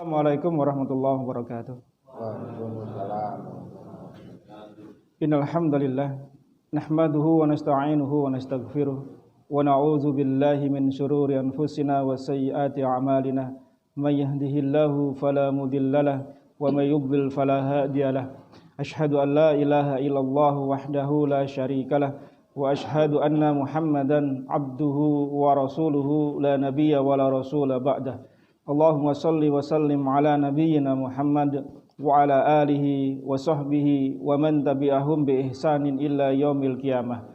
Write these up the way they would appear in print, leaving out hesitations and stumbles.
Assalamualaikum warahmatullahi wabarakatuh. Waalaikumsalam. Innal hamdalillah nahmaduhu wa nasta'inuhu wa nastaghfiruh wa na'udzu billahi min shururi anfusina wa sayyiati a'malina. May yahdihillahu fala mudhillalah wa may yudlil fala hadiyalah. Asyhadu an la ilaha illallah wahdahu la syarikalah wa asyhadu anna Muhammadan abduhu wa rasuluhu la nabiyya wa la rasula ba'dah. Allahumma salli wa sallim ala nabiyyina Muhammad wa ala alihi wa sahbihi wa man tabi'ahum bi ihsanin illa yaumil qiyamah.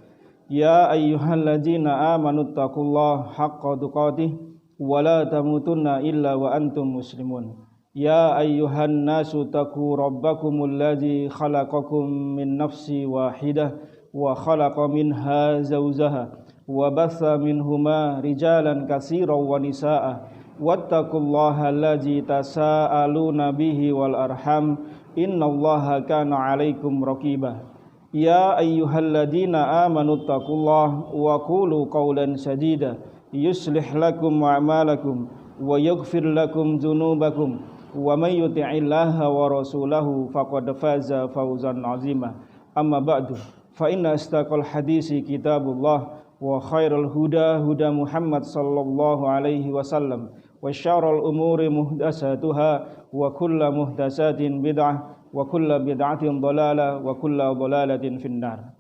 Ya ayyuhalladzina amanu taqullaha haqqa tuqatih wa la tamutunna illa wa antum muslimun. Ya ayyuhan nasu taqu rabbakumul ladzi khalaqakum min nafsin wahidah wa khalaqa minha zawjaha wa batha minhuma rijalan katsiran wa nisaa'a wattaqullaha allazi tasaaluna bihi wal arham innallaha kana 'alaikum raqiba. Ya ayyuhalladzina amanu taqullaha wa qulu qawlan sadida yuslih lakum a'malakum wa yaghfir lakum dzunubakum wa may yuti'illaha wa rasulahu faqad faza fawzan 'azima. Amma ba'du, fa inna astaqal hadisi kitabullah wa khairal huda huda Muhammad sallallahu alaihi wasallam wa syarrul umuri muhdatsatuha wa kullu muhdatsatin bid'ah wa kullu bid'atin dhalalah wa kullu dhalalatin finnar.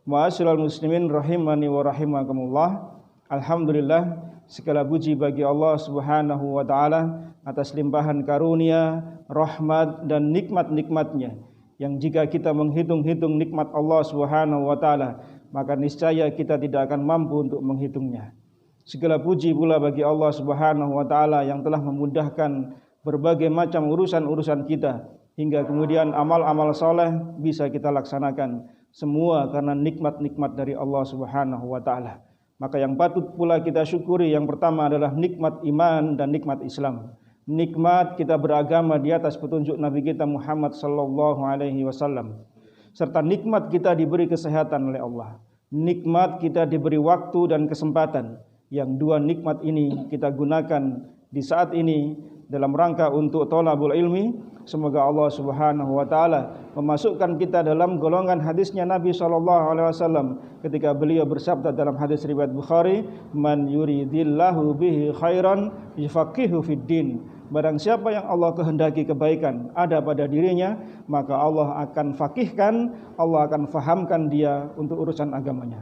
Ma'asyiral muslimin rahimani wa rahimakumullah. Alhamdulillah, segala puji bagi Allah Subhanahu wa taala atas limpahan karunia, rahmat dan nikmat-nikmatnya yang jika kita menghitung-hitung nikmat Allah Subhanahu wa taala maka niscaya kita tidak akan mampu untuk menghitungnya. Segala puji pula bagi Allah Subhanahu wa taala yang telah memudahkan berbagai macam urusan-urusan kita hingga kemudian amal-amal saleh bisa kita laksanakan, semua karena nikmat-nikmat dari Allah Subhanahu wa taala. Maka yang patut pula kita syukuri yang pertama adalah nikmat iman dan nikmat Islam. Nikmat kita beragama di atas petunjuk Nabi kita Muhammad sallallahu alaihi wasallam. Serta nikmat kita diberi kesehatan oleh Allah. Nikmat kita diberi waktu dan kesempatan. Yang dua nikmat ini kita gunakan di saat ini dalam rangka untuk thalabul ilmi. Semoga Allah Subhanahu wa taala memasukkan kita dalam golongan hadisnya Nabi sallallahu alaihi wasallam ketika beliau bersabda dalam hadis riwayat Bukhari, "Man yuridillahu bihi khairan yufaqihu fid din." Barang siapa yang Allah kehendaki kebaikan ada pada dirinya, maka Allah akan fakihkan, Allah akan fahamkan dia untuk urusan agamanya.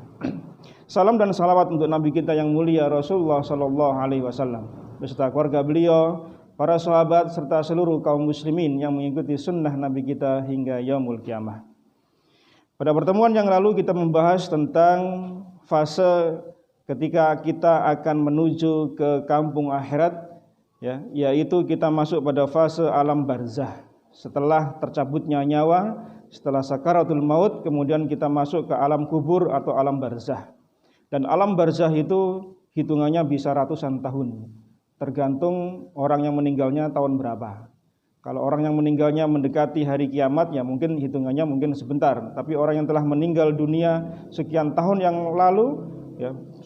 Salam dan salawat untuk Nabi kita yang mulia Rasulullah sallallahu alaihi wasallam beserta keluarga beliau, para sahabat serta seluruh kaum muslimin yang mengikuti sunnah Nabi kita hingga yaumul qiyamah. Pada pertemuan yang lalu kita membahas tentang fase ketika kita akan menuju ke kampung akhirat, yaitu kita masuk pada fase alam barzah. Setelah tercabutnya nyawa, setelah sakaratul maut, kemudian kita masuk ke alam kubur atau alam barzah. Dan alam barzah itu hitungannya bisa ratusan tahun, tergantung orang yang meninggalnya tahun berapa. Kalau orang yang meninggalnya mendekati hari kiamat, ya mungkin hitungannya mungkin sebentar. Tapi orang yang telah meninggal dunia sekian tahun yang lalu,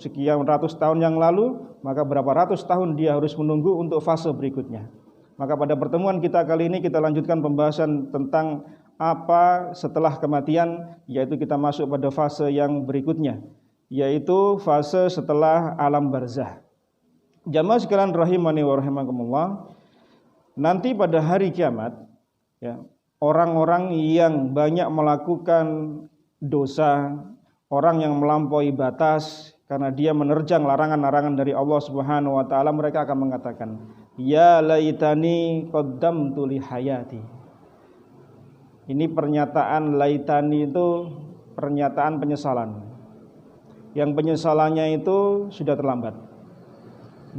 sekian ratus tahun yang lalu, maka berapa ratus tahun dia harus menunggu untuk fase berikutnya. Maka pada pertemuan kita kali ini kita lanjutkan pembahasan tentang apa setelah kematian, yaitu kita masuk pada fase yang berikutnya, yaitu fase setelah alam barzah. Jamaah sekalian rahimani wa rahimakumullah, nanti pada hari kiamat, orang-orang yang banyak melakukan dosa, orang yang melampaui batas karena dia menerjang larangan-larangan dari Allah Subhanahu wa taala, mereka akan mengatakan, "Ya laitani qaddamtu li hayati." Ini pernyataan laitani itu pernyataan penyesalan. Yang penyesalannya itu sudah terlambat.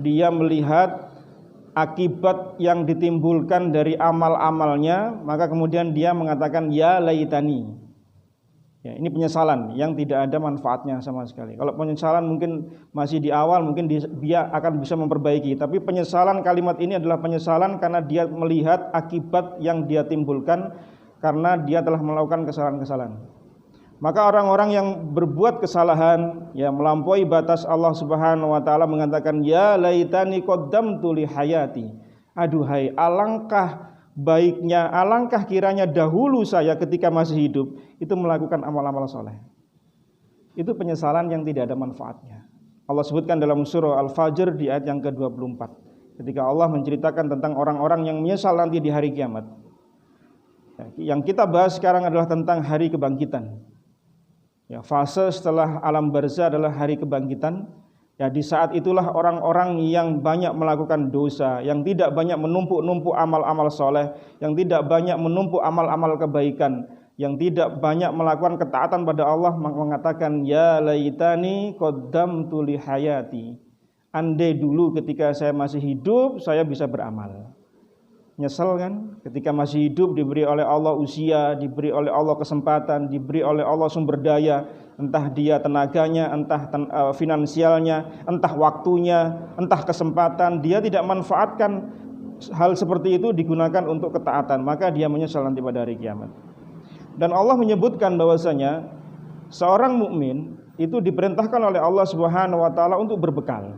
Dia melihat akibat yang ditimbulkan dari amal-amalnya, maka kemudian dia mengatakan ya laitani. Ini penyesalan yang tidak ada manfaatnya sama sekali. Kalau penyesalan mungkin masih di awal, mungkin dia akan bisa memperbaiki. Tapi penyesalan kalimat ini adalah penyesalan karena dia melihat akibat yang dia timbulkan karena dia telah melakukan kesalahan-kesalahan. Maka orang-orang yang berbuat kesalahan, melampaui batas Allah Subhanahu wa taala mengatakan ya laitani qaddamtu li hayati. Aduhai, alangkah baiknya, alangkah kiranya dahulu saya ketika masih hidup itu melakukan amal-amal soleh. Itu penyesalan yang tidak ada manfaatnya. Allah sebutkan dalam surah Al-Fajr di ayat yang ke-24, ketika Allah menceritakan tentang orang-orang yang menyesal nanti di hari kiamat. Yang kita bahas sekarang adalah tentang hari kebangkitan. Ya, fase setelah alam barzah adalah hari kebangkitan. Ya, di saat itulah orang-orang yang banyak melakukan dosa, yang tidak banyak menumpuk-numpuk amal-amal soleh, yang tidak banyak menumpuk amal-amal kebaikan, yang tidak banyak melakukan ketaatan pada Allah, mengatakan ya laitani qaddamtu li hayati. Andai dulu ketika saya masih hidup saya bisa beramal. Nyesel kan? Ketika masih hidup diberi oleh Allah usia, diberi oleh Allah kesempatan, diberi oleh Allah sumber daya, entah dia tenaganya, entah finansialnya, entah waktunya, entah kesempatan, dia tidak manfaatkan hal seperti itu digunakan untuk ketaatan, maka dia menyesal nanti pada hari kiamat. Dan Allah menyebutkan bahwasanya seorang mukmin itu diperintahkan oleh Allah Subhanahu wa taala untuk berbekal.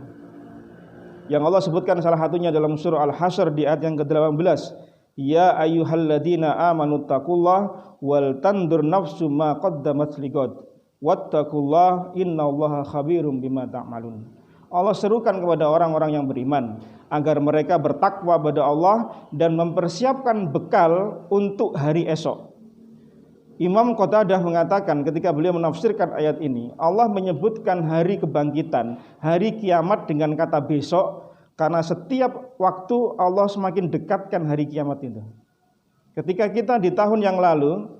Yang Allah sebutkan salah satunya dalam surah Al-Hasyr di ayat yang ke-18, ya ayyuhalladzina amanu taqullaha wal tandur nafsum ma qaddamat liqad wattaqullaha innallaha khabirum bima ta'malun. Allah serukan kepada orang-orang yang beriman agar mereka bertakwa pada Allah dan mempersiapkan bekal untuk hari esok. Imam Qatadah mengatakan ketika beliau menafsirkan ayat ini, Allah menyebutkan hari kebangkitan, hari kiamat dengan kata besok, karena setiap waktu Allah semakin dekatkan hari kiamat itu. Ketika kita di tahun yang lalu,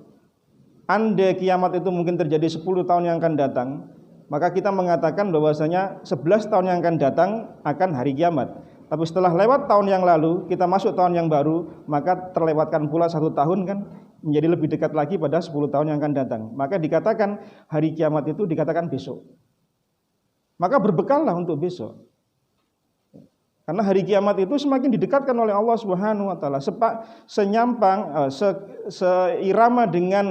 andai kiamat itu mungkin terjadi 10 tahun yang akan datang, maka kita mengatakan bahwasanya 11 tahun yang akan datang akan hari kiamat. Tapi setelah lewat tahun yang lalu, kita masuk tahun yang baru, maka terlewatkan pula 1 tahun kan, menjadi lebih dekat lagi pada 10 tahun yang akan datang. Maka dikatakan hari kiamat itu dikatakan besok. Maka berbekallah untuk besok. Karena hari kiamat itu semakin didekatkan oleh Allah Subhanahu wa taala, seirama dengan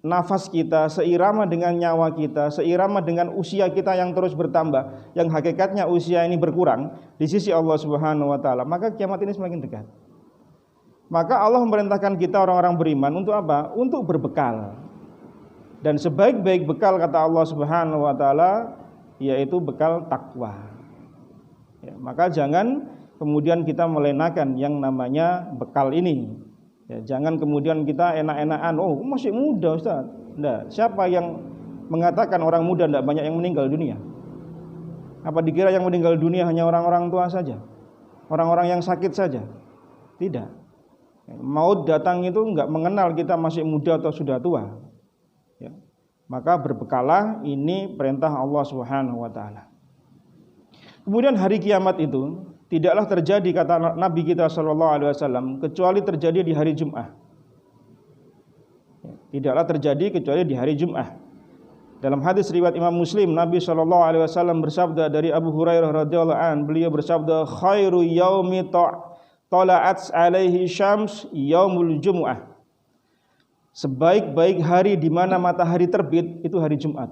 nafas kita, seirama dengan nyawa kita, seirama dengan usia kita yang terus bertambah, yang hakikatnya usia ini berkurang di sisi Allah Subhanahu wa taala, maka kiamat ini semakin dekat. Maka Allah memerintahkan kita orang-orang beriman untuk apa? Untuk berbekal. Dan sebaik-baik bekal kata Allah Subhanahu wa taala yaitu bekal takwa. Ya, maka jangan kemudian kita melenakan yang namanya bekal ini. Ya, jangan kemudian kita enak-enakan, oh masih muda Ustaz. Enggak, siapa yang mengatakan orang muda tidak banyak yang meninggal dunia? Apa dikira yang meninggal dunia hanya orang-orang tua saja? Orang-orang yang sakit saja? Tidak. Maut datang itu enggak mengenal kita masih muda atau sudah tua. Ya. Maka berbekalah, ini perintah Allah Subhanahu wa taala. Kemudian hari kiamat itu tidaklah terjadi kata Nabi kita sallallahu alaihi wasallam kecuali terjadi di hari Jumat. Tidaklah terjadi kecuali di hari Jumat. Dalam hadis riwayat Imam Muslim, Nabi sallallahu alaihi wasallam bersabda dari Abu Hurairah radhiyallahu an, beliau bersabda, khairu yaumi tala'at alaihi syams yaumul jumu'ah. Sebaik-baik hari di mana matahari terbit itu hari Jumat.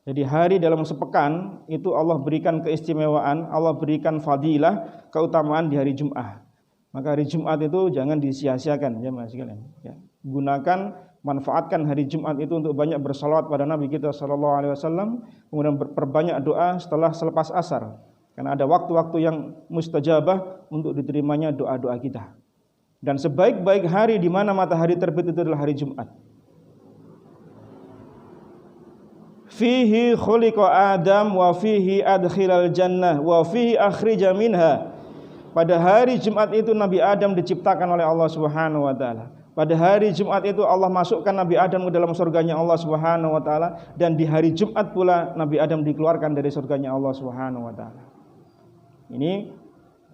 Jadi hari dalam sepekan itu Allah berikan keistimewaan, Allah berikan fadilah, keutamaan di hari Jumat. Maka hari Jumat itu jangan disia-siakan ya Mas sekalian. Ya. Gunakan, manfaatkan hari Jumat itu untuk banyak bersalawat pada Nabi kita sallallahu alaihi wasallam, kemudian perbanyak doa selepas asar. Karena ada waktu-waktu yang mustajabah untuk diterimanya doa-doa kita. Dan sebaik-baik hari di mana matahari terbit itu adalah hari Jumat. Fihi khuliqa Adam wa fihi adkhilal jannah wa fihi akhrija minha. Pada hari Jumat itu Nabi Adam diciptakan oleh Allah Subhanahu wa taala. Pada hari Jumat itu Allah masukkan Nabi Adam ke dalam surganya Allah Subhanahu wa taala, dan di hari Jumat pula Nabi Adam dikeluarkan dari surganya Allah Subhanahu wa taala. Ini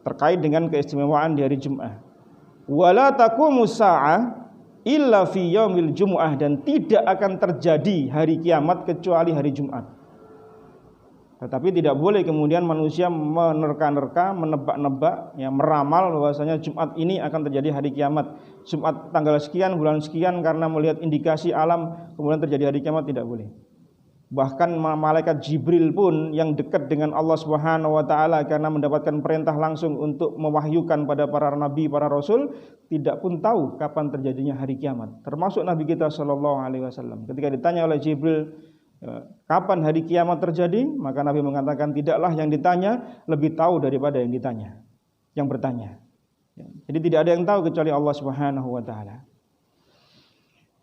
terkait dengan keistimewaan di hari Jumat. Wala taqumus saa'ah illa fi yaumil jumu'ah, dan tidak akan terjadi hari kiamat kecuali hari Jumat. Tetapi tidak boleh kemudian manusia menerka-nerka, menebak-nebak, ya, meramal bahwasanya Jumat ini akan terjadi hari kiamat. Jumat tanggal sekian, bulan sekian, karena melihat indikasi alam kemudian terjadi hari kiamat, tidak boleh. Bahkan malaikat Jibril pun yang dekat dengan Allah Subhanahu wa taala karena mendapatkan perintah langsung untuk mewahyukan pada para nabi, para rasul, tidak pun tahu kapan terjadinya hari kiamat. Termasuk Nabi kita sallallahu alaihi wasallam. Ketika ditanya oleh Jibril, kapan hari kiamat terjadi? Maka Nabi mengatakan, tidaklah yang ditanya lebih tahu daripada yang ditanya, yang bertanya. Jadi tidak ada yang tahu kecuali Allah Subhanahu wa taala.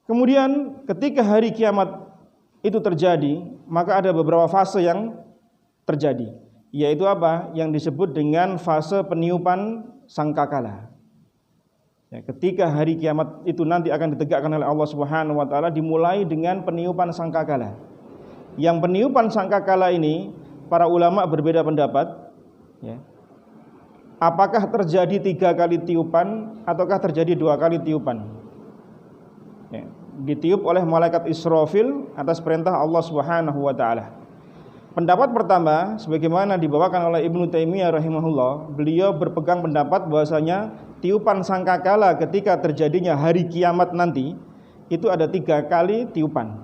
Kemudian ketika hari kiamat itu terjadi, maka ada beberapa fase yang terjadi, yaitu apa? Yang disebut dengan fase peniupan sangkakala. Ketika hari kiamat itu nanti akan ditegakkan oleh Allah Subhanahu wa taala, dimulai dengan peniupan sangkakala. Yang peniupan sangkakala ini para ulama berbeda pendapat, ya. Apakah terjadi 3 kali tiupan ataukah terjadi 2 kali tiupan? Ya. Ditiup oleh malaikat Israfil atas perintah Allah Subhanahu wa taala. Pendapat pertama sebagaimana dibawakan oleh Ibnu Taimiyah rahimahullah, beliau berpegang pendapat bahwasanya tiupan sangkakala ketika terjadinya hari kiamat nanti itu ada 3 kali tiupan.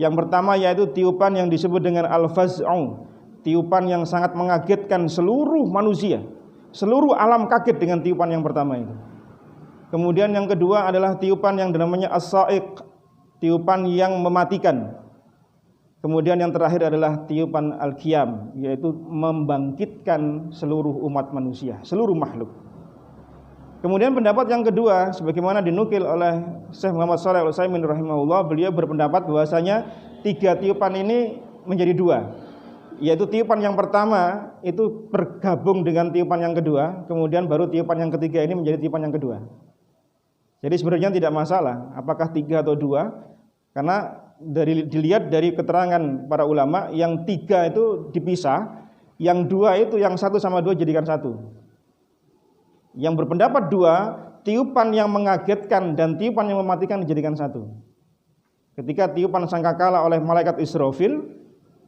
Yang pertama yaitu tiupan yang disebut dengan al-faz'u, tiupan yang sangat mengagetkan seluruh manusia. Seluruh alam kaget dengan tiupan yang pertama itu. Kemudian yang kedua adalah tiupan yang namanya as-sa'iq, tiupan yang mematikan. Kemudian yang terakhir adalah tiupan al-qiyam, yaitu membangkitkan seluruh umat manusia, seluruh makhluk. Kemudian pendapat yang kedua sebagaimana dinukil oleh Syekh Muhammad Shalih Al-Utsaimin rahimahullah, beliau berpendapat bahwasanya 3 tiupan ini menjadi 2, yaitu tiupan yang pertama itu bergabung dengan tiupan yang kedua, kemudian baru tiupan yang ketiga ini menjadi tiupan yang kedua. Jadi sebenarnya tidak masalah apakah 3 atau 2, karena dilihat dari keterangan para ulama, yang 3 itu dipisah, yang 2 itu yang 1 sama 2 jadikan 1. Yang berpendapat 2, tiupan yang mengagetkan dan tiupan yang mematikan dijadikan 1. Ketika tiupan sangkakala oleh malaikat Israfil,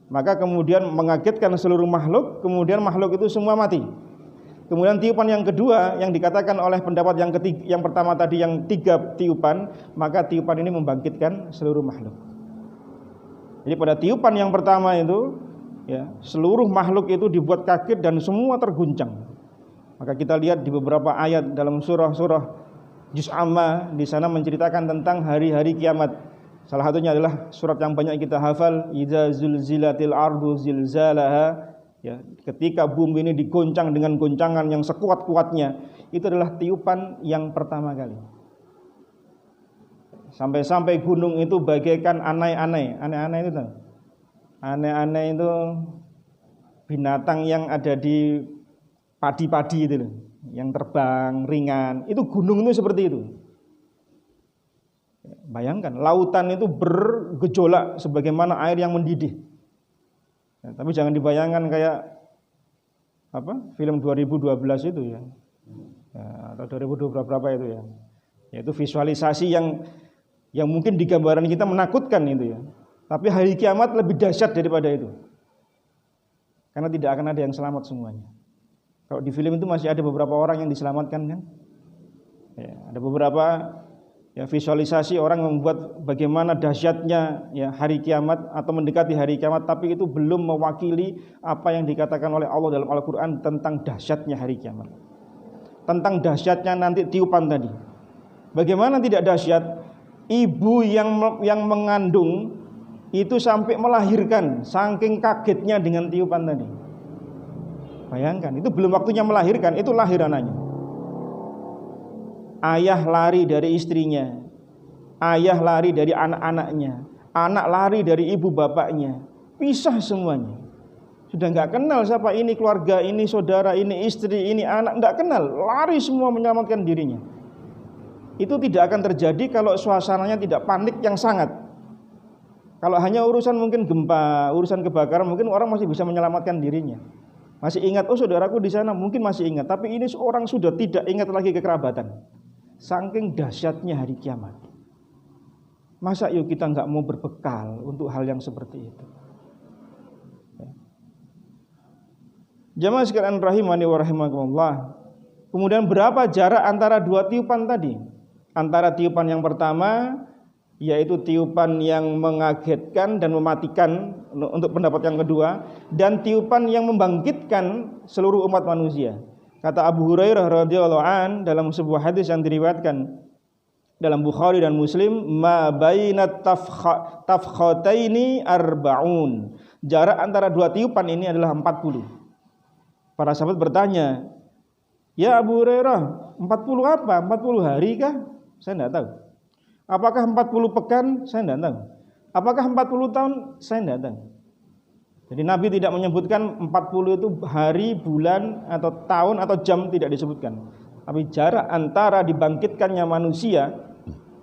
maka kemudian mengagetkan seluruh makhluk, kemudian makhluk itu semua mati. Kemudian tiupan yang kedua yang dikatakan oleh pendapat yang ketiga, yang pertama tadi yang 3 tiupan, maka tiupan ini membangkitkan seluruh makhluk. Jadi pada tiupan yang pertama itu, ya, seluruh makhluk itu dibuat kaget dan semua terguncang. Maka kita lihat di beberapa ayat dalam surah-surah Juz Amma, di sana menceritakan tentang hari-hari kiamat. Salah satunya adalah surat yang banyak kita hafal, idza zulzilatil ardu zilzalaha. Ya, ketika bumi ini digoncang dengan goncangan yang sekuat-kuatnya, itu adalah tiupan yang pertama kali. Sampai-sampai gunung itu bagaikan anai-anai. Anai-anai itu tahu? Anai-anai itu binatang yang ada di padi-padi itu loh, yang terbang ringan. Itu gunung itu seperti itu. Bayangkan, lautan itu bergejolak sebagaimana air yang mendidih. Ya, tapi jangan dibayangkan kayak film 2012 itu ya, atau 2020 berapa itu ya. Yaitu visualisasi yang mungkin di gambaran kita menakutkan itu ya. Tapi hari kiamat lebih dahsyat daripada itu. Karena tidak akan ada yang selamat semuanya. Kalau di film itu masih ada beberapa orang yang diselamatkan kan? Ya, ada beberapa ya visualisasi orang membuat bagaimana dahsyatnya ya hari kiamat atau mendekati hari kiamat, tapi itu belum mewakili apa yang dikatakan oleh Allah dalam Al-Qur'an tentang dahsyatnya hari kiamat. Tentang dahsyatnya nanti tiupan tadi. Bagaimana tidak dahsyat? Ibu yang mengandung itu sampai melahirkan, saking kagetnya dengan tiupan tadi. Bayangkan, itu belum waktunya melahirkan, itu lahir anaknya. Ayah lari dari istrinya, ayah lari dari anak-anaknya, anak lari dari ibu bapaknya, pisah semuanya. Sudah nggak kenal siapa ini keluarga, ini saudara, ini istri, ini anak, nggak kenal, lari semua menyelamatkan dirinya. Itu tidak akan terjadi kalau suasananya tidak panik yang sangat. Kalau hanya urusan mungkin gempa, urusan kebakaran, mungkin orang masih bisa menyelamatkan dirinya. Masih ingat, oh saudaraku di sana, mungkin masih ingat. Tapi ini orang sudah tidak ingat lagi kekerabatan. Saking dahsyatnya hari kiamat. Masa yuk kita nggak mau berbekal untuk hal yang seperti itu? Jamaah sekalian rahimani wa rahimakumullah. Kemudian berapa jarak antara 2 tiupan tadi? Antara tiupan yang pertama yaitu tiupan yang mengagetkan dan mematikan untuk pendapat yang kedua, dan tiupan yang membangkitkan seluruh umat manusia. Kata Abu Hurairah radhiyallahu an dalam sebuah hadis yang diriwayatkan dalam Bukhari dan Muslim, ma bainat tafkhataini arba'un. Jarak antara dua tiupan ini adalah 40. Para sahabat bertanya, "Ya Abu Hurairah, 40 apa? 40 hari kah?" Saya tidak tahu. Apakah 40 pekan? Saya tidak tahu. Apakah 40 tahun? Saya tidak tahu. Jadi Nabi tidak menyebutkan 40 itu hari, bulan, atau tahun, atau jam, tidak disebutkan. Tapi jarak antara dibangkitkannya manusia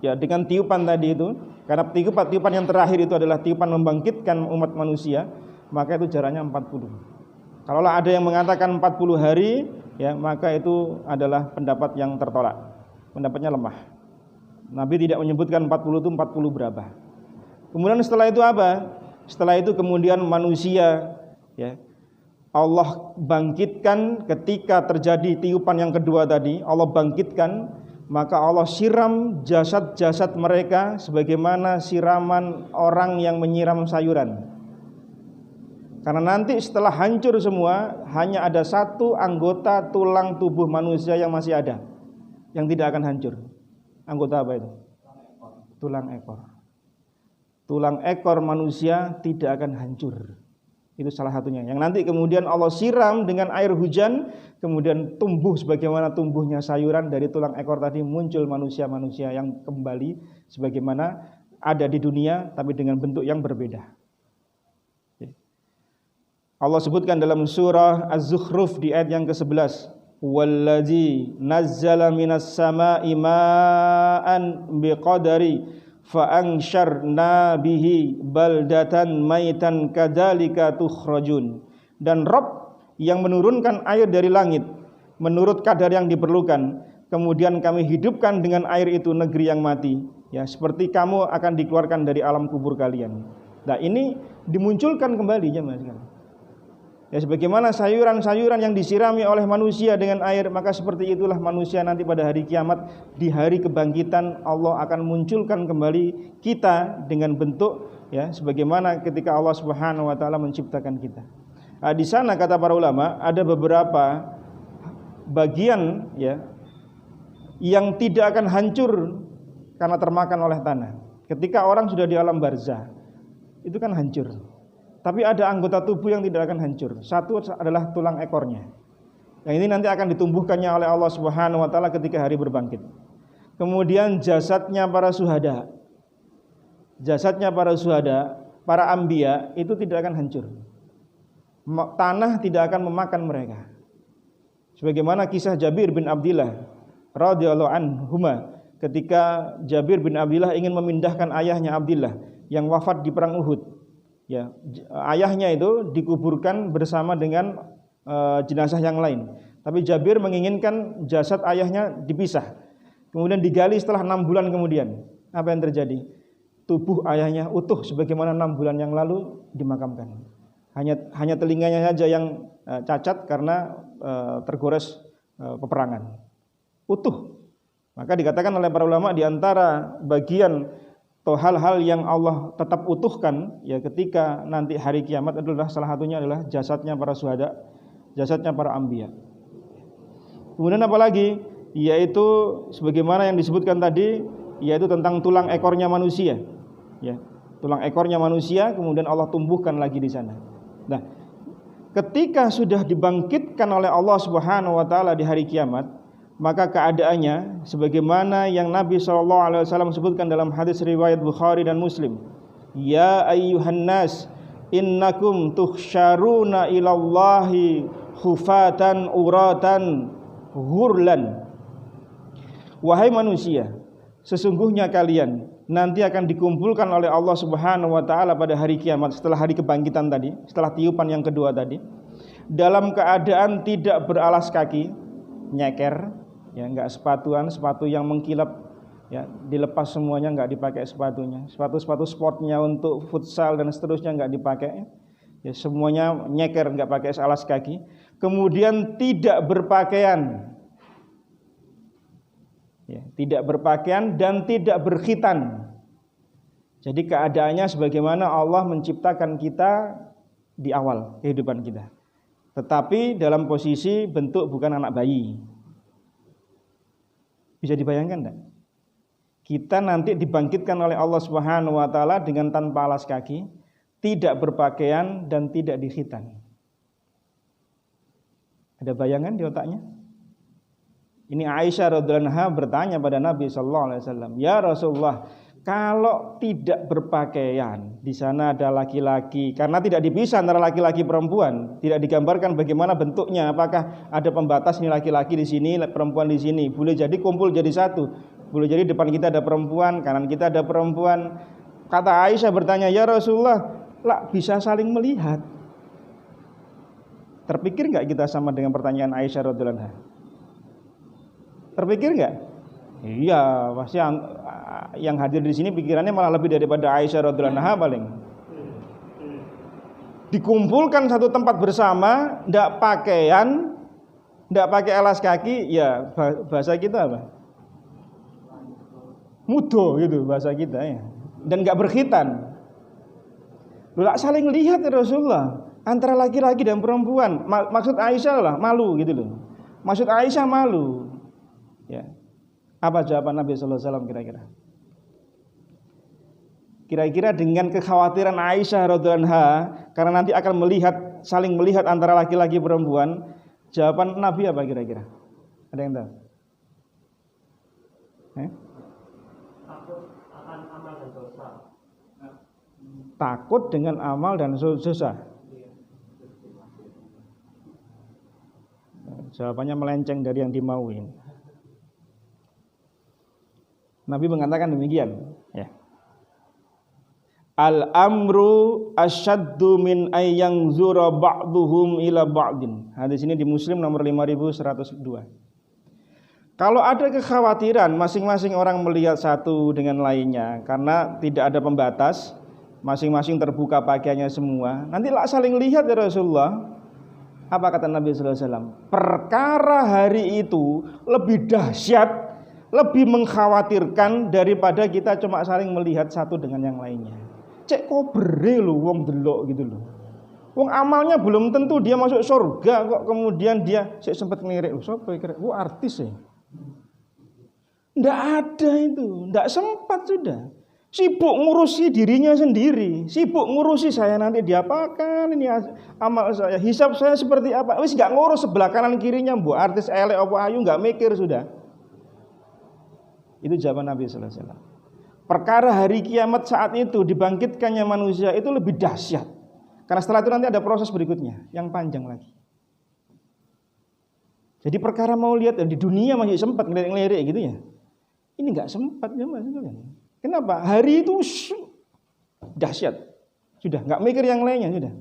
ya dengan tiupan tadi itu, karena tiupan yang terakhir itu adalah tiupan membangkitkan umat manusia, maka itu jaraknya 40. Kalaulah ada yang mengatakan 40 hari, ya maka itu adalah pendapat yang tertolak. Pendapatnya lemah. Nabi tidak menyebutkan 40 itu 40 berapa. Kemudian setelah itu apa? Setelah itu kemudian manusia ya Allah bangkitkan ketika terjadi tiupan yang kedua tadi, Allah bangkitkan, maka Allah siram jasad-jasad mereka sebagaimana siraman orang yang menyiram sayuran. Karena nanti setelah hancur semua, hanya ada satu anggota tulang tubuh manusia yang masih ada, yang tidak akan hancur. Anggota apa itu? Tulang ekor. Tulang ekor manusia tidak akan hancur. Itu salah satunya. Yang nanti kemudian Allah siram dengan air hujan, kemudian tumbuh sebagaimana tumbuhnya sayuran dari tulang ekor tadi, muncul manusia-manusia yang kembali sebagaimana ada di dunia, tapi dengan bentuk yang berbeda. Allah sebutkan dalam surah Az-Zukhruf di ayat yang ke-11. Wallazi nazzala minas sama'i ma'an biqadari fa'ansharna bihi baldatan maitan kadzalika tukhrajun. Dan Rabb yang menurunkan air dari langit menurut kadar yang diperlukan, kemudian kami hidupkan dengan air itu negeri yang mati, ya seperti kamu akan dikeluarkan dari alam kubur kalian. Nah, ini dimunculkan kembali jemaah sekalian. Ya sebagaimana sayuran-sayuran yang disirami oleh manusia dengan air, maka seperti itulah manusia nanti pada hari kiamat. Di hari kebangkitan Allah akan munculkan kembali kita dengan bentuk ya sebagaimana ketika Allah Subhanahu wa taala menciptakan kita. Nah, di sana kata para ulama ada beberapa bagian ya yang tidak akan hancur karena termakan oleh tanah. Ketika orang sudah di alam barzah, itu kan hancur. Tapi ada anggota tubuh yang tidak akan hancur. Satu adalah tulang ekornya. Yang ini nanti akan ditumbuhkannya oleh Allah Subhanahu wa taala ketika hari berbangkit. Kemudian jasadnya para syuhada. Jasadnya para syuhada, para anbiya itu tidak akan hancur. Tanah tidak akan memakan mereka. Sebagaimana kisah Jabir bin Abdillah radhiyallahu anhuma, ketika Jabir bin Abdillah ingin memindahkan ayahnya Abdillah yang wafat di perang Uhud. Ya, ayahnya itu dikuburkan bersama dengan jenazah yang lain. Tapi Jabir menginginkan jasad ayahnya dipisah. Kemudian digali setelah 6 bulan kemudian. Apa yang terjadi? Tubuh ayahnya utuh sebagaimana 6 bulan yang lalu dimakamkan. Hanya telinganya saja yang cacat karena tergores peperangan. Utuh. Maka dikatakan oleh para ulama di antara bagian atau hal-hal yang Allah tetap utuhkan ya ketika nanti hari kiamat adalah salah satunya adalah jasadnya para syuhada, jasadnya para anbiya. Kemudian apa lagi? Yaitu sebagaimana yang disebutkan tadi, yaitu tentang tulang ekornya manusia. Ya, tulang ekornya manusia kemudian Allah tumbuhkan lagi di sana. Nah, ketika sudah dibangkitkan oleh Allah Subhanahu wa taala di hari kiamat, maka keadaannya sebagaimana yang Nabi SAW sebutkan dalam hadis riwayat Bukhari dan Muslim. Ya ayyuhan nas innakum tuhsyaruna ilallahi khufatan uratan ghurlan. Wahai manusia, sesungguhnya kalian nanti akan dikumpulkan oleh Allah Subhanahu wa taala pada hari kiamat setelah hari kebangkitan tadi, setelah tiupan yang kedua tadi, dalam keadaan tidak beralas kaki, nyeker, ya enggak sepatu yang mengkilap, ya dilepas semuanya, enggak dipakai sepatunya. Sepatu sportnya untuk futsal dan seterusnya enggak dipakai. Ya semuanya nyeker, enggak pakai alas kaki. Kemudian tidak berpakaian. Ya, tidak berpakaian dan tidak berkhitan. Jadi keadaannya sebagaimana Allah menciptakan kita di awal kehidupan kita. Tetapi dalam posisi bentuk bukan anak bayi. Bisa dibayangkan enggak? Kita nanti dibangkitkan oleh Allah Subhanahu wa taala dengan tanpa alas kaki, tidak berpakaian dan tidak dikhitan. Ada bayangan di otaknya? Ini Aisyah radhiyallahu anha bertanya pada Nabi sallallahu alaihi wasallam, "Ya Rasulullah, kalau tidak berpakaian, di sana ada laki-laki, karena tidak dipisah antara laki-laki perempuan, tidak digambarkan bagaimana bentuknya, apakah ada pembatas nih laki-laki di sini, perempuan di sini, boleh jadi kumpul jadi satu, boleh jadi depan kita ada perempuan, kanan kita ada perempuan." Kata Aisyah bertanya, "Ya Rasulullah, lah bisa saling melihat." Terpikir nggak kita sama dengan pertanyaan Aisyah radhiyallahu anha? Terpikir nggak? Iya, pasti yang hadir di sini pikirannya malah lebih daripada Aisyah radhiyallahu anha paling. Dikumpulkan satu tempat bersama, ndak pakaian, ndak pakai alas kaki, ya bahasa kita apa? Mudo gitu bahasa kita ya. Dan nggak berkhitan. Loh, saling lihat ya Rasulullah antara laki-laki dan perempuan. Maksud Aisyah lah malu gitu loh. Maksud Aisyah malu. Ya. Apa jawaban Nabi sallallahu alaihi wasallam kira-kira? Kira-kira dengan kekhawatiran Aisyah radhiyallahu anha karena nanti akan saling melihat antara laki-laki perempuan, jawaban Nabi apa kira-kira? Ada yang tahu? Takut akan amal dan dosa. Takut dengan amal dan dosa. Jawabannya melenceng dari yang dimauin. Nabi mengatakan demikian, ya. Al-amru asyaddu min ayyang zura ba'duhum ila ba'din. Hadis ini di Muslim nomor 5102. Kalau ada kekhawatiran masing-masing orang melihat satu dengan lainnya karena tidak ada pembatas, masing-masing terbuka pakaiannya semua, nanti saling lihat ya Rasulullah. Apa kata Nabi sallallahu alaihi wasallam? Perkara hari itu lebih dahsyat, lebih mengkhawatirkan daripada kita cuma saling melihat satu dengan yang lainnya. Cek kobre lho wong delok gitu loh. Wong amalnya belum tentu dia masuk surga kok kemudian dia sempat ngelirik lho sapa kira artis ya. Ndak ada itu, ndak sempat sudah. Sibuk ngurusi dirinya sendiri, sibuk ngurusi saya nanti diapakan, ini amal saya, hisab saya seperti apa. Wis enggak ngurus sebelah kanan kirinya, mbok artis elek apa ayu enggak mikir sudah. Itu jawaban Nabi sallallahu alaihi wasallam. Perkara hari kiamat saat itu dibangkitkannya manusia itu lebih dahsyat. Karena setelah itu nanti ada proses berikutnya yang panjang lagi. Jadi perkara mau lihat di dunia masih sempat ngelirik-ngelirik gitu ya. Ini enggak sempat ya Mas. Kenapa? Hari itu dahsyat. Sudah enggak mikir yang lainnya sudah.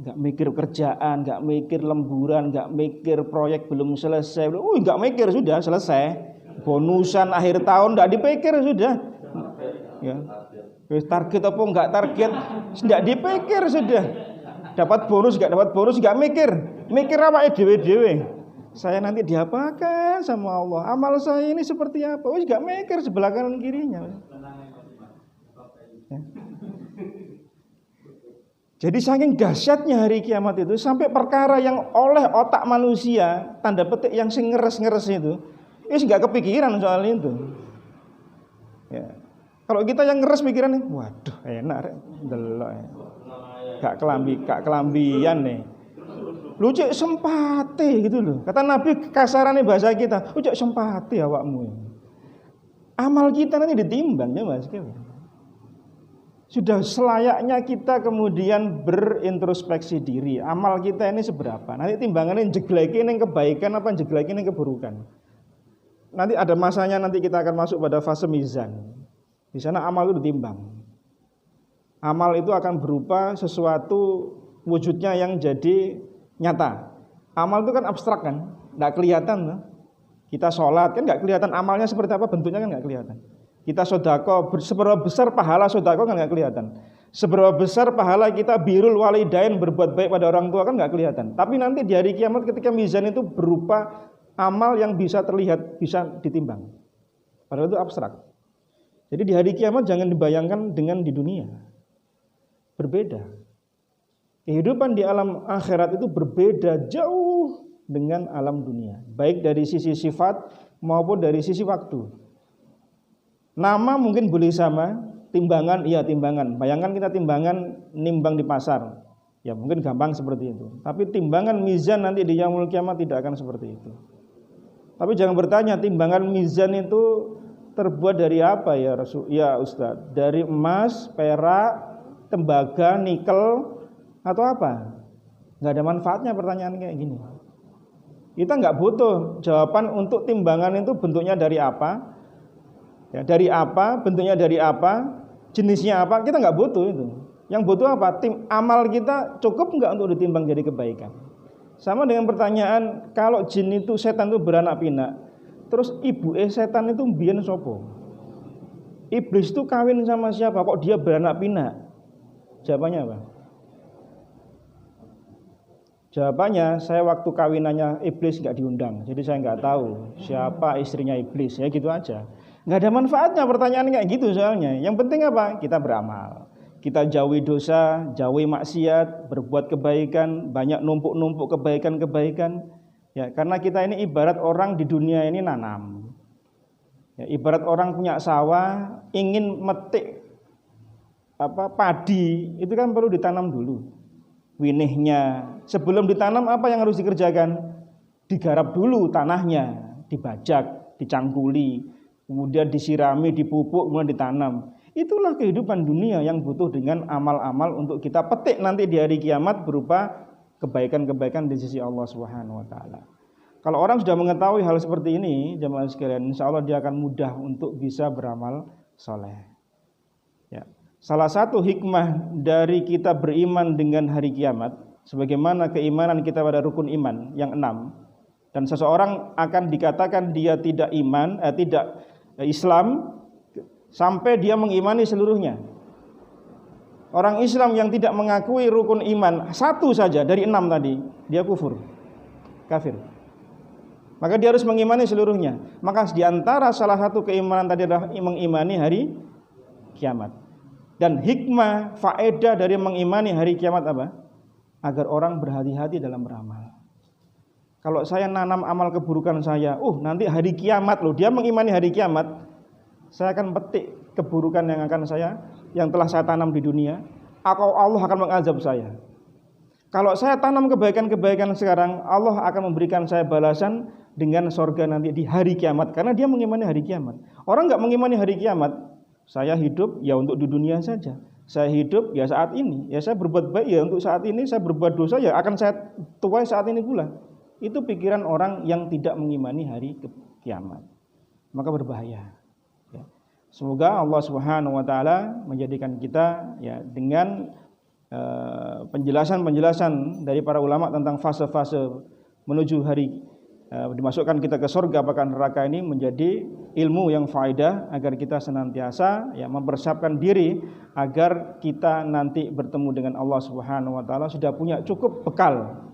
Enggak mikir kerjaan, enggak mikir lemburan, enggak mikir proyek belum selesai. Enggak mikir sudah selesai. Bonusan akhir tahun enggak dipikir sudah. Ya. Target apa enggak target enggak dipikir sudah. Dapat bonus enggak dapat bonus enggak mikir. Mikir awake dhewe-dhewe. Saya nanti diapakan sama Allah? Amal saya ini seperti apa? Wis enggak mikir sebelah kanan kirinya. Ya. Jadi saking dahsyatnya hari kiamat itu sampai perkara yang oleh otak manusia tanda petik yang sing ngeres-ngeres itu enggak kepikiran soal itu. Ya. Kalau kita yang ngeres pikiran nih, waduh enak rek delok. Gak kelambian nih. Lu cek sempate gitu loh. Kata Nabi kasarane bahasa kita, lu cek sempate awakmu. Amal kita nanti ditimbang ya Mas. Sudah selayaknya kita kemudian berintrospeksi diri. Amal kita ini seberapa? Nanti timbangannya jeglekin yang kebaikan apa jeglekin yang keburukan. Nanti ada masanya nanti kita akan masuk pada fase mizan. Di sana amal itu ditimbang. Amal itu akan berupa sesuatu wujudnya yang jadi nyata. Amal itu kan abstrak kan, nggak kelihatan. Kita sholat kan nggak kelihatan amalnya seperti apa, bentuknya kan nggak kelihatan. Kita sodako, seberapa besar pahala sodako kan nggak kelihatan. Seberapa besar pahala kita birrul walidain, berbuat baik pada orang tua kan nggak kelihatan. Tapi nanti di hari kiamat ketika mizan itu berupa amal yang bisa terlihat, bisa ditimbang. Padahal itu abstrak. Jadi di hari kiamat jangan dibayangkan dengan di dunia. Berbeda. Kehidupan di alam akhirat itu berbeda jauh dengan alam dunia, baik dari sisi sifat maupun dari sisi waktu. Nama mungkin boleh sama, timbangan iya timbangan. Bayangkan kita timbangan nimbang di pasar. Ya mungkin gampang seperti itu. Tapi timbangan mizan nanti di yaumul kiamat tidak akan seperti itu. Tapi jangan bertanya timbangan mizan itu terbuat dari apa ya Rasul? Ya Ustaz, dari emas, perak, tembaga, nikel atau apa? Nggak ada manfaatnya pertanyaan kayak gini. Kita nggak butuh jawaban untuk timbangan itu bentuknya dari apa, ya, dari apa, bentuknya dari apa, jenisnya apa. Kita nggak butuh itu. Yang butuh apa? Amal kita cukup nggak untuk ditimbang jadi kebaikan. Sama dengan pertanyaan kalau jin itu setan itu beranak pinak, terus ibu setan itu mbiyen sopo? Iblis itu kawin sama siapa? Kok dia beranak pinak? Jawabannya apa? Jawabannya, saya waktu kawinannya iblis nggak diundang, jadi saya nggak tahu siapa istrinya iblis, ya gitu aja. Nggak ada manfaatnya pertanyaan kayak gitu soalnya. Yang penting apa? Kita beramal, kita jauhi dosa, jauhi maksiat, berbuat kebaikan, banyak numpuk-numpuk kebaikan-kebaikan. Ya, karena kita ini ibarat orang di dunia ini nanam. Ya, ibarat orang punya sawah, ingin metik padi, itu kan perlu ditanam dulu. Winihnya, sebelum ditanam apa yang harus dikerjakan? Digarap dulu tanahnya, dibajak, dicangkuli, kemudian disirami, dipupuk, kemudian ditanam. Itulah kehidupan dunia yang butuh dengan amal-amal untuk kita petik nanti di hari kiamat berupa kebaikan-kebaikan di sisi Allah Subhanahu wa taala. Kalau orang sudah mengetahui hal seperti ini, jemaah sekalian, insya Allah dia akan mudah untuk bisa beramal soleh. Ya. Salah satu hikmah dari kita beriman dengan hari kiamat, sebagaimana keimanan kita pada rukun iman yang 6, dan seseorang akan dikatakan dia tidak iman, tidak Islam sampai dia mengimani seluruhnya. Orang Islam yang tidak mengakui rukun iman satu saja dari 6 tadi, dia kafir. Maka dia harus mengimani seluruhnya. Maka diantara salah satu keimanan tadi adalah mengimani hari kiamat. Dan hikmah, faedah dari mengimani hari kiamat apa? Agar orang berhati-hati dalam beramal. Kalau saya nanam amal keburukan saya, nanti hari kiamat loh, dia mengimani hari kiamat, saya akan petik keburukan yang telah saya tanam di dunia, atau Allah akan mengazab saya. Kalau saya tanam kebaikan-kebaikan sekarang, Allah akan memberikan saya balasan dengan surga nanti di hari kiamat, karena dia mengimani hari kiamat. Orang enggak mengimani hari kiamat, saya hidup ya untuk di dunia saja. Saya hidup ya saat ini. Ya saya berbuat baik ya untuk saat ini. Saya berbuat dosa ya akan saya tuai saat ini pula. Itu pikiran orang yang tidak mengimani hari kiamat. Maka berbahaya. Ya. Semoga Allah Subhanahu wa taala menjadikan kita ya dengan penjelasan-penjelasan dari para ulama tentang fase-fase menuju hari dimasukkan kita ke surga apakah neraka ini menjadi ilmu yang faedah agar kita senantiasa ya mempersiapkan diri agar kita nanti bertemu dengan Allah Subhanahu wa taala sudah punya cukup bekal.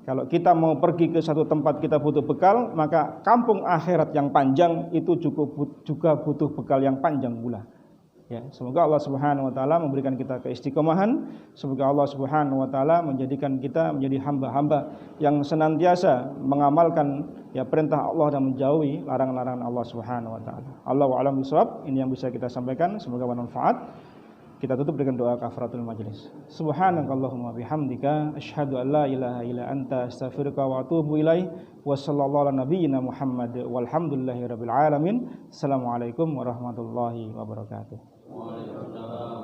Kalau kita mau pergi ke satu tempat kita butuh bekal, maka kampung akhirat yang panjang itu juga butuh bekal yang panjang pula. Ya, semoga Allah Subhanahu wa taala memberikan kita keistiqomahan. Semoga Allah Subhanahu wa taala menjadikan kita menjadi hamba-hamba yang senantiasa mengamalkan ya perintah Allah dan menjauhi larangan-larangan Allah Subhanahu wa taala. Allahu a'lam bishawab. Ini yang bisa kita sampaikan, semoga bermanfaat. Kita tutup dengan doa kafaratul majlis. Subhanakallahumma bihamdika asyhadu an la ilaha illa anta astaghfiruka wa atubu ilaik. Wa sallallahu ala nabiyyina Muhammad walhamdulillahirabbil alamin. Assalamualaikum warahmatullahi wabarakatuh. Waalaikumsalam.